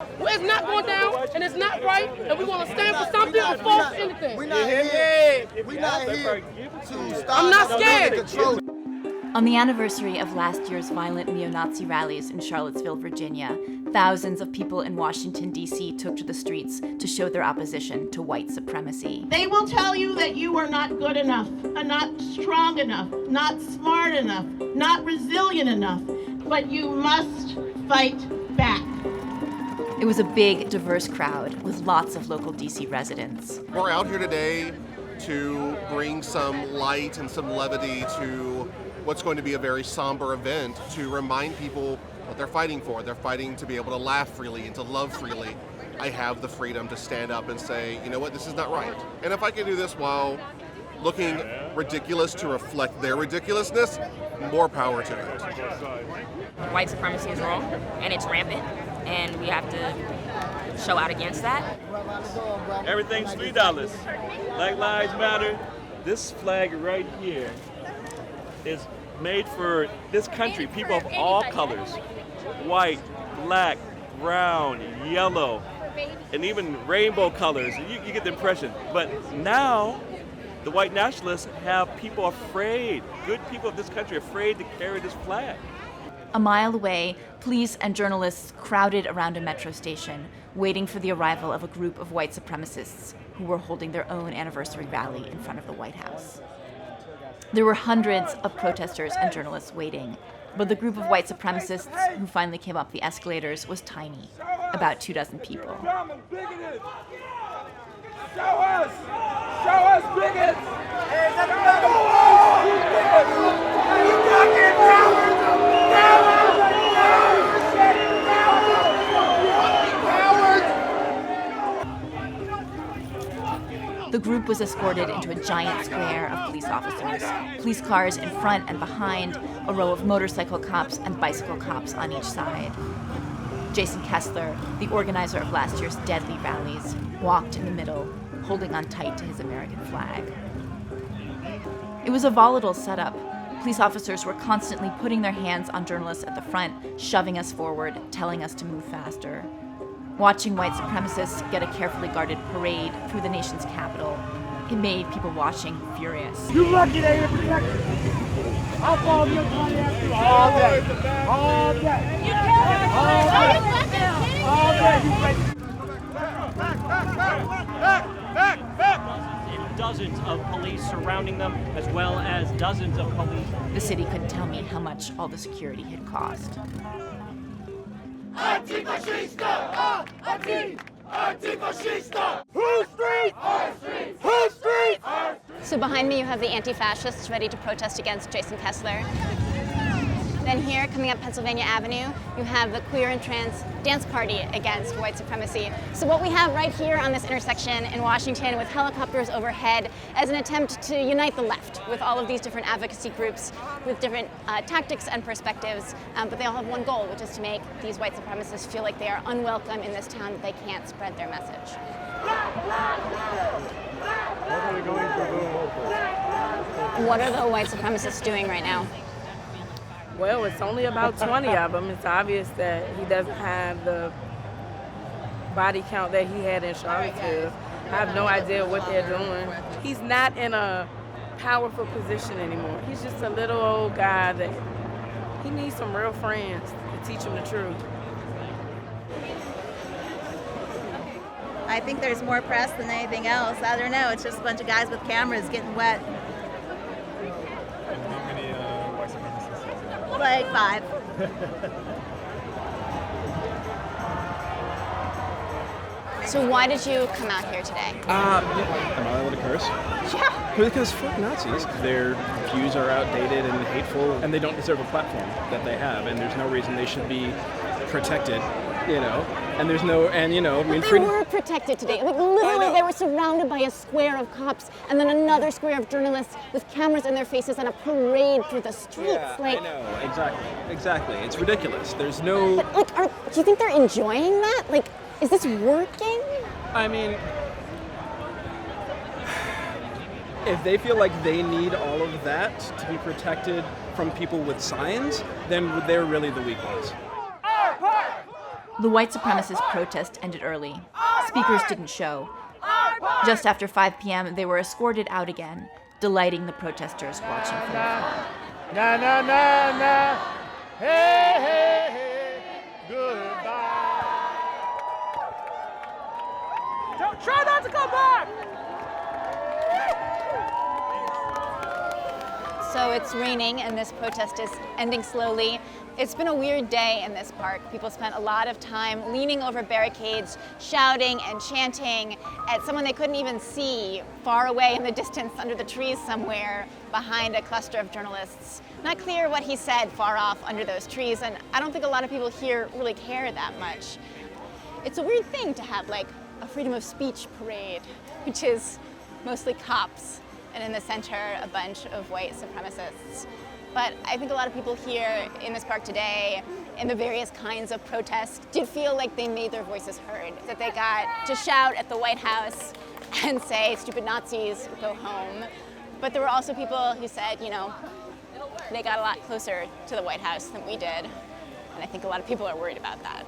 Well, it's not going down, and it's not right, and we want to stand for something or fall for anything. We're not here to stop. I'm not scared. Control. On the anniversary of last year's violent neo-Nazi rallies in Charlottesville, Virginia, thousands of people in Washington, D.C. took to the streets to show their opposition to white supremacy. They will tell you that you are not good enough, not strong enough, not smart enough, not resilient enough, but you must fight back. It was a big, diverse crowd with lots of local D.C. residents. We're out here today to bring some light and some levity to what's going to be a very somber event, to remind people what they're fighting for. They're fighting to be able to laugh freely and to love freely. I have the freedom to stand up and say, you know what, this is not right. And if I can do this while looking ridiculous to reflect their ridiculousness, more power to it. White supremacy is wrong, and it's rampant, and we have to show out against that. Everything's $3. Black Lives Matter. This flag right here is made for this country, people of all colors. White, black, brown, yellow, and even rainbow colors. You get the impression. But now, the white nationalists have people afraid, good people of this country afraid to carry this flag. A mile away, police and journalists crowded around a metro station, waiting for the arrival of a group of white supremacists who were holding their own anniversary rally in front of the White House. There were hundreds of protesters and journalists waiting, but the group of white supremacists who finally came up the escalators was tiny, about 24 people. Show us bigots! The group was escorted into a giant square of police officers, police cars in front and behind, a row of motorcycle cops and bicycle cops on each side. Jason Kessler, the organizer of last year's deadly rallies, walked in the middle, holding on tight to his American flag. It was a volatile setup. Police officers were constantly putting their hands on journalists at the front, shoving us forward, telling us to move faster. Watching white supremacists get a carefully guarded parade through the nation's capital, it made people watching furious. You lucky they didn't protect you. I'll follow your money after you all day. All day. You all day. You dozens of police surrounding them, as well as dozens of police. The city couldn't tell me how much all the security had cost. Antifascista! Antifascista! Whose street? Our street! Whose street? Our street! So behind me you have the anti-fascists ready to protest against Jason Kessler. Then here, coming up Pennsylvania Avenue, you have the queer and trans dance party against white supremacy. So what we have right here on this intersection in Washington with helicopters overhead as an attempt to unite the left with all of these different advocacy groups with different tactics and perspectives, but they all have one goal, which is to make these white supremacists feel like they are unwelcome in this town, that they can't spread their message. What are the white supremacists doing right now? Well, it's only about 20 of them. It's obvious that he doesn't have the body count that he had in Charlottesville. I have no idea what they're doing. He's not in a powerful position anymore. He's just a little old guy that he needs some real friends to teach him the truth. I think there's more press than anything else. I don't know. It's just a bunch of guys with cameras getting wet. Like 5. So why did you come out here today? Am I allowed to curse? Yeah. Because fuck Nazis. Their views are outdated and hateful, and they don't deserve a platform that they have, and there's no reason they should be protected, you know. And there's no, and you know, I mean, they were protected today. Like literally, they were surrounded by a square of cops, and then another square of journalists with cameras in their faces and a parade through the streets. Yeah, like, I know, exactly. It's ridiculous. There's no. But like, do you think they're enjoying that? Like, is this working? I mean, if they feel like they need all of that to be protected from people with signs, then they're really the weak ones. Our part! The white supremacist protest ended early. Speakers didn't show. Just after 5 p.m., they were escorted out again, delighting the protesters watching from afar. Na na na na, hey hey hey, goodbye. Don't try not to come back. So it's raining and this protest is ending slowly. It's been a weird day in this park. People spent a lot of time leaning over barricades, shouting and chanting at someone they couldn't even see far away in the distance under the trees somewhere behind a cluster of journalists. Not clear what he said far off under those trees, and I don't think a lot of people here really care that much. It's a weird thing to have like a freedom of speech parade, which is mostly cops, and in the center a bunch of white supremacists. But I think a lot of people here in this park today, in the various kinds of protests, did feel like they made their voices heard, that they got to shout at the White House and say, "Stupid Nazis, go home." But there were also people who said, you know, they got a lot closer to the White House than we did. And I think a lot of people are worried about that.